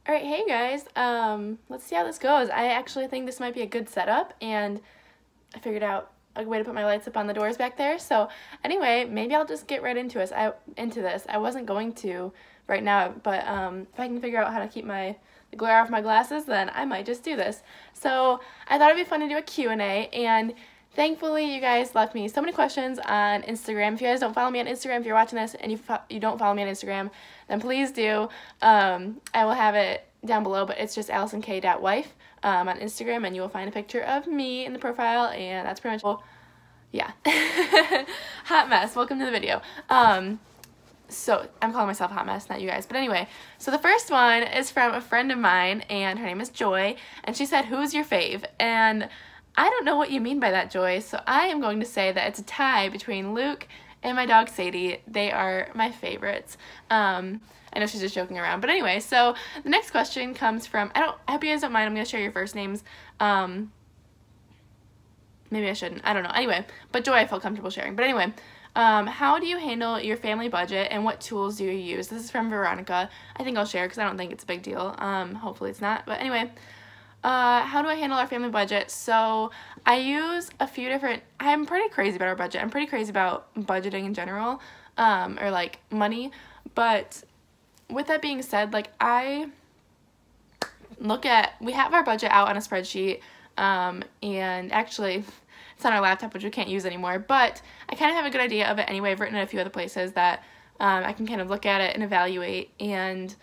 Alright, hey guys, let's see how this goes. I actually think this might be a good setup, and I figured out a way to put my lights up on the doors back there. So anyway, maybe I'll just get right into this. I wasn't going to right now, but if I can figure out how to keep the glare off my glasses, then I might just do this. So I thought it'd be fun to do a Q&A, and thankfully you guys left me so many questions on Instagram. If you guys don't follow me on Instagram, if you're watching this and you don't follow me on Instagram, then please do. I will have it down below, but it's just AlisonKay.wife on Instagram, and you will find a picture of me in the profile, and that's pretty much all. Yeah. Hot mess. Welcome to the video. So I'm calling myself Hot Mess, not you guys. But anyway, so the first one is from a friend of mine, and her name is Joy, and she said, "Who's your fave?" And I don't know what you mean by that, Joy, so I am going to say that it's a tie between Luke and my dog Sadie. They are my favorites. I know she's just joking around, but anyway, so the next question comes from, I hope you guys don't mind, I'm going to share your first names. Maybe I shouldn't, I don't know. Anyway, but Joy I feel comfortable sharing. But anyway, how do you handle your family budget, and what tools do you use? This is from Veronica. I think I'll share because I don't think it's a big deal. Hopefully it's not, but anyway. How do I handle our family budget? So I use a few different, I'm pretty crazy about our budget. I'm pretty crazy about budgeting in general, or like money. But with that being said, like we have our budget out on a spreadsheet, and actually it's on our laptop, which we can't use anymore, but I kind of have a good idea of it anyway. I've written it a few other places that I can kind of look at it and evaluate, and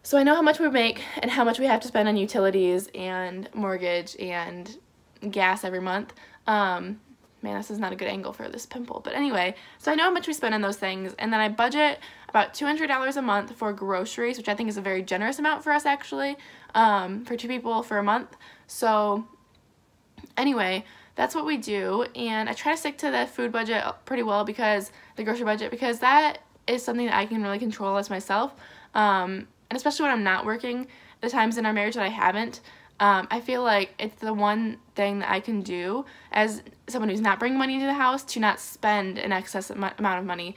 so I know how much we make and how much we have to spend on utilities and mortgage and gas every month. Man, this is not a good angle for this pimple. But anyway, so I know how much we spend on those things, and then I budget about $200 a month for groceries, which I think is a very generous amount for us actually, for 2 people for a month. So anyway, that's what we do, and I try to stick to the food budget pretty well, because the grocery budget, because that is something that I can really control as myself. And especially when I'm not working, the times in our marriage that I haven't, I feel like it's the one thing that I can do as someone who's not bringing money into the house to not spend an excess amount of money.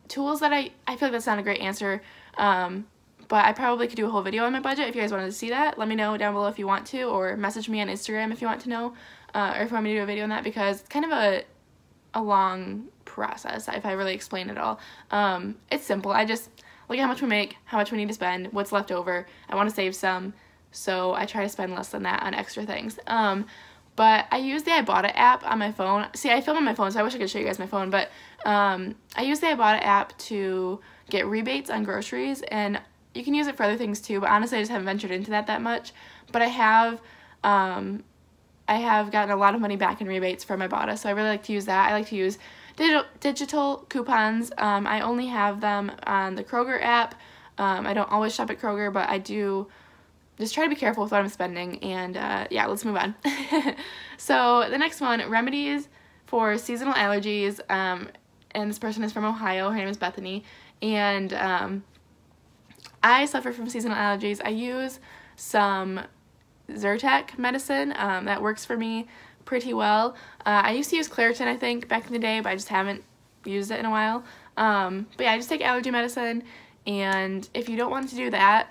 Tools that I feel like that's not a great answer, but I probably could do a whole video on my budget. If you guys wanted to see that, let me know down below if you want to, or message me on Instagram if you want to know, or if you want me to do a video on that, because it's kind of a long process if I really explain it all. It's simple. I just look at how much we make, how much we need to spend, what's left over. I want to save some, so I try to spend less than that on extra things. But I use the Ibotta app on my phone. See, I film on my phone, so I wish I could show you guys my phone, but I use the Ibotta app to get rebates on groceries, and you can use it for other things too, but honestly I just haven't ventured into that much. But I have gotten a lot of money back in rebates from Ibotta, so I really like to use that. I like to use digital coupons. I only have them on the Kroger app. I don't always shop at Kroger, but I do just try to be careful with what I'm spending, and yeah, let's move on. So the next one, remedies for seasonal allergies, and this person is from Ohio. Her name is Bethany, and I suffer from seasonal allergies. I use some Zyrtec medicine that works for me pretty well. I used to use Claritin, I think, back in the day, but I just haven't used it in a while. But yeah, I just take allergy medicine, and if you don't want to do that,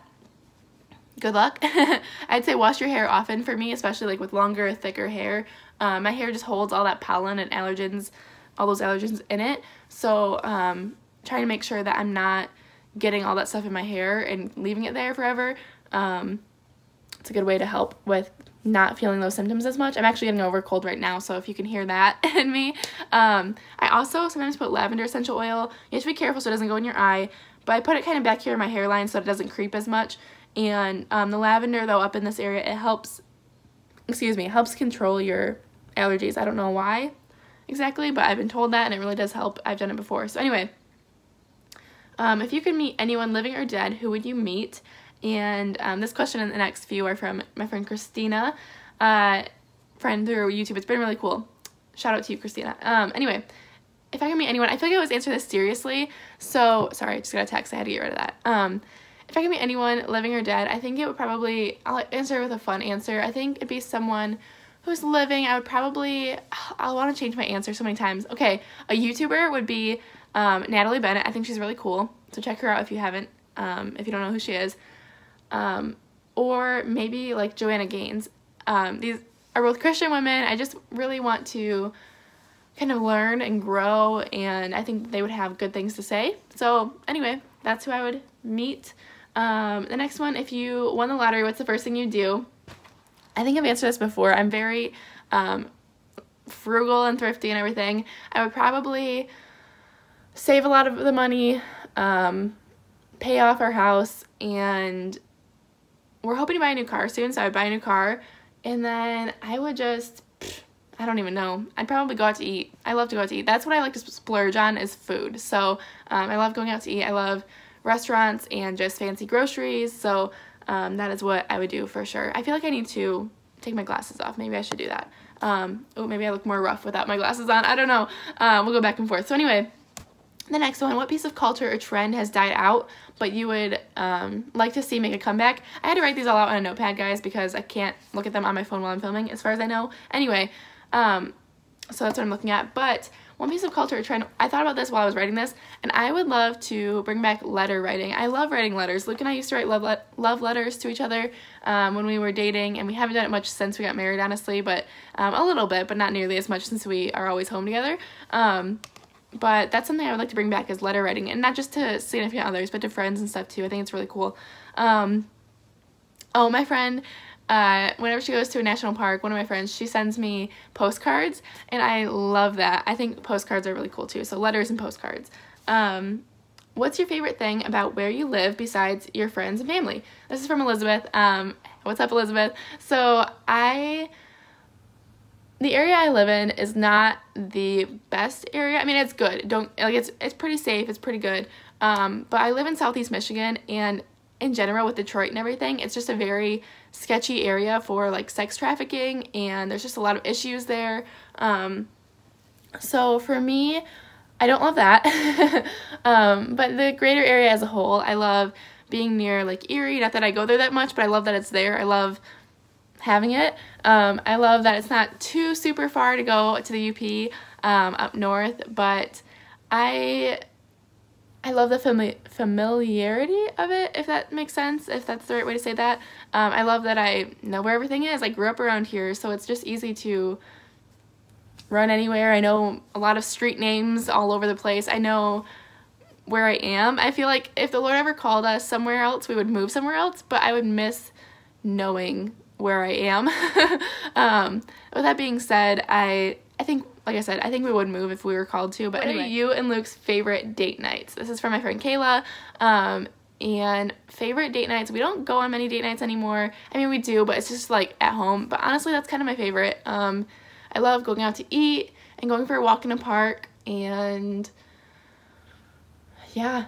good luck. I'd say wash your hair often for me, especially like with longer, thicker hair. My hair just holds all that pollen and allergens, all those allergens in it. So trying to make sure that I'm not getting all that stuff in my hair and leaving it there forever. It's a good way to help with not feeling those symptoms as much. I'm actually getting over a cold right now, so if you can hear that in me. I also sometimes put lavender essential oil. You have to be careful so it doesn't go in your eye, but I put it kind of back here in my hairline so it doesn't creep as much. And the lavender, though, up in this area, it helps control your allergies. I don't know why exactly, but I've been told that, and it really does help. I've done it before. So anyway, if you could meet anyone living or dead, who would you meet? And this question and the next few are from my friend Christina, friend through YouTube. It's been really cool. Shout out to you, Christina. Anyway, if I could meet anyone, I feel like I always answer this seriously. So, sorry, I just got a text. I had to get rid of that. If I could meet anyone, living or dead, I think it would probably, I'll answer with a fun answer. I think it'd be someone who's living. I would probably, I'll want to change my answer so many times. Okay, a YouTuber would be Natalie Bennett. I think she's really cool, so check her out if you haven't, if you don't know who she is. or maybe like Joanna Gaines. These are both Christian women. I just really want to kind of learn and grow, and I think they would have good things to say. So anyway, that's who I would meet. The next one, if you won the lottery, what's the first thing you do? I think I've answered this before. I'm very frugal and thrifty and everything. I would probably save a lot of the money, pay off our house, and we're hoping to buy a new car soon, so I would buy a new car, and then I would just, I don't even know, I'd probably go out to eat. I love to go out to eat. That's what I like to splurge on, is food. So I love going out to eat. I love restaurants and just fancy groceries, so that is what I would do for sure. I feel like I need to take my glasses off. Maybe I should do that. Oh, maybe I look more rough without my glasses on. I don't know. We'll go back and forth. So anyway, the next one, what piece of culture or trend has died out but you would like to see make a comeback? I had to write these all out on a notepad, guys, because I can't look at them on my phone while I'm filming, as far as I know. Anyway, so that's what I'm looking at. But one piece of culture or trend, I thought about this while I was writing this, and I would love to bring back letter writing. I love writing letters. Luke and I used to write love letters to each other when we were dating, and we haven't done it much since we got married, honestly, but a little bit, but not nearly as much since we are always home together. But that's something I would like to bring back, is letter writing, and not just to significant others, but to friends and stuff too. I think it's really cool. Oh, my friend, whenever she goes to a national park, one of my friends, she sends me postcards, and I love that. I think postcards are really cool too, so letters and postcards. What's your favorite thing about where you live besides your friends and family? This is from Elizabeth. What's up, Elizabeth? So the area I live in is not the best area. I mean, it's good. It's pretty safe. It's pretty good. But I live in Southeast Michigan, and in general with Detroit and everything, it's just a very sketchy area for like sex trafficking, and there's just a lot of issues there. So for me, I don't love that. But the greater area as a whole, I love being near like Erie. Not that I go there that much, but I love that it's there. I love having it. I love that it's not too super far to go to the UP up north, but I love the familiarity of it, if that makes sense, if that's the right way to say that. I love that I know where everything is. I grew up around here, so it's just easy to run anywhere. I know a lot of street names all over the place. I know where I am. I feel like if the Lord ever called us somewhere else, we would move somewhere else, but I would miss knowing where I am. With that being said, I think, like I said, I think we would move if we were called to. But anyway, you and Luke's favorite date nights. This is from my friend Kayla. And favorite date nights, we don't go on many date nights anymore. I mean, we do, but it's just like at home. But honestly, that's kind of my favorite. I love going out to eat and going for a walk in a park, and yeah,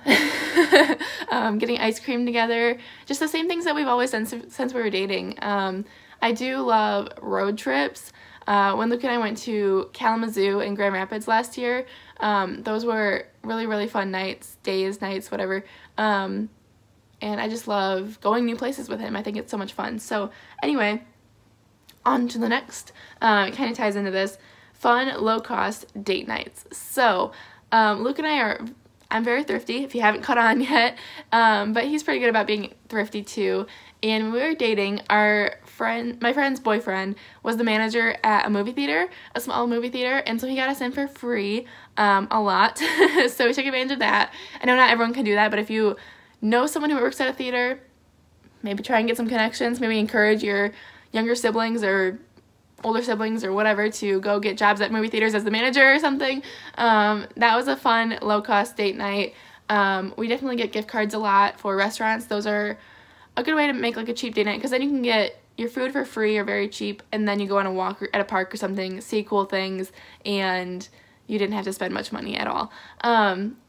getting ice cream together. Just the same things that we've always done since we were dating. I do love road trips. When Luke and I went to Kalamazoo and Grand Rapids last year, those were really, really fun nights, nights, whatever. And I just love going new places with him. I think it's so much fun. So anyway, on to the next. It kind of ties into this. Fun, low-cost date nights. So Luke and I I'm very thrifty, if you haven't caught on yet, but he's pretty good about being thrifty too. And when we were dating, my friend's boyfriend was the manager at a movie theater, a small movie theater, and so he got us in for free a lot. So we took advantage of that. I know not everyone can do that, but if you know someone who works at a theater, maybe try and get some connections, maybe encourage your younger siblings or older siblings or whatever to go get jobs at movie theaters as the manager or something. That was a fun, low-cost date night. We definitely get gift cards a lot for restaurants. Those are a good way to make like a cheap date night, because then you can get your food for free or very cheap, and then you go on a walk at a park or something, see cool things, and you didn't have to spend much money at all.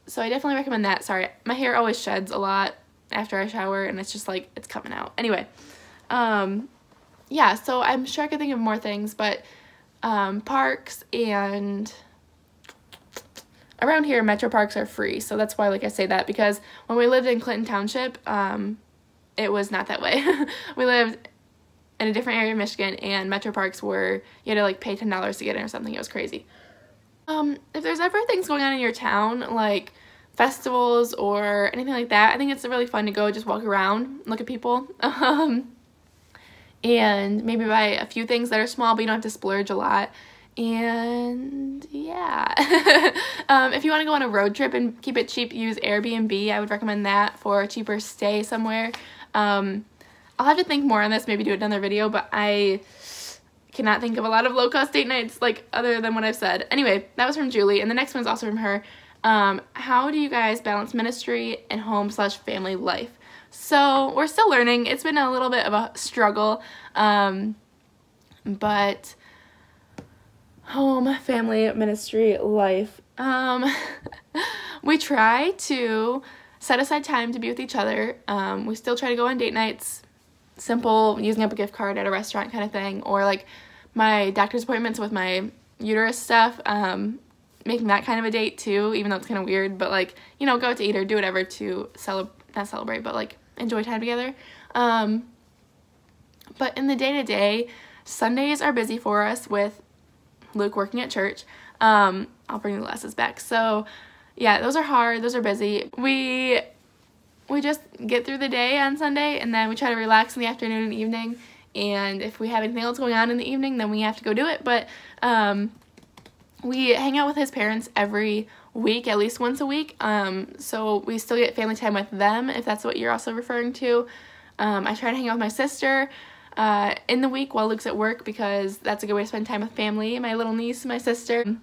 So I definitely recommend that. Sorry, my hair always sheds a lot after I shower, and it's just like, it's coming out. Anyway, yeah, so I'm sure I could think of more things, but parks, and around here, metro parks are free, so that's why like I say that, because when we lived in Clinton Township, it was not that way. We lived in a different area of Michigan, and metro parks were, you had to like pay $10 to get in or something. It was crazy. If there's ever things going on in your town, like festivals or anything like that. I think it's really fun to go just walk around, look at people, and maybe buy a few things that are small, but you don't have to splurge a lot. And yeah, if you want to go on a road trip and keep it cheap, use Airbnb. I would recommend that for a cheaper stay somewhere. I'll have to think more on this, maybe do another video, but I cannot think of a lot of low-cost date nights like other than what I've said. Anyway, that was from Julie, and the next one's also from her. How do you guys balance ministry and home/family life? So we're still learning. It's been a little bit of a struggle, but home, family, ministry, life. We try to set aside time to be with each other. We still try to go on date nights, simple, using up a gift card at a restaurant kind of thing, or like my doctor's appointments with my uterus stuff, making that kind of a date too, even though it's kind of weird, but like, you know, go out to eat or do whatever to not celebrate, but like enjoy time together. But in the day-to-day, Sundays are busy for us with Luke working at church. I'll bring the glasses back. So yeah, those are hard, those are busy. We just get through the day on Sunday, and then we try to relax in the afternoon and evening, and if we have anything else going on in the evening, then we have to go do it. But we hang out with his parents every week, at least once a week, so we still get family time with them, if that's what you're also referring to. I try to hang out with my sister in the week while Luke's at work, because that's a good way to spend time with family, my little niece, my sister.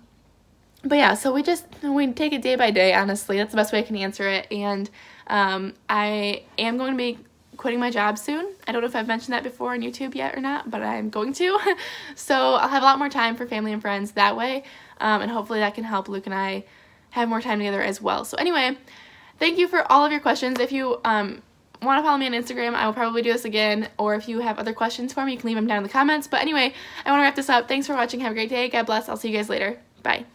But yeah, so we take it day by day, honestly. That's the best way I can answer it. And I am going to be quitting my job soon. I don't know if I've mentioned that before on YouTube yet or not, but I'm going to. So I'll have a lot more time for family and friends that way, and hopefully that can help Luke and I have more time together as well. So anyway, thank you for all of your questions. If you want to follow me on Instagram, I will probably do this again, or if you have other questions for me, you can leave them down in the comments. But anyway, I want to wrap this up. Thanks for watching. Have a great day. God bless. I'll see you guys later. Bye.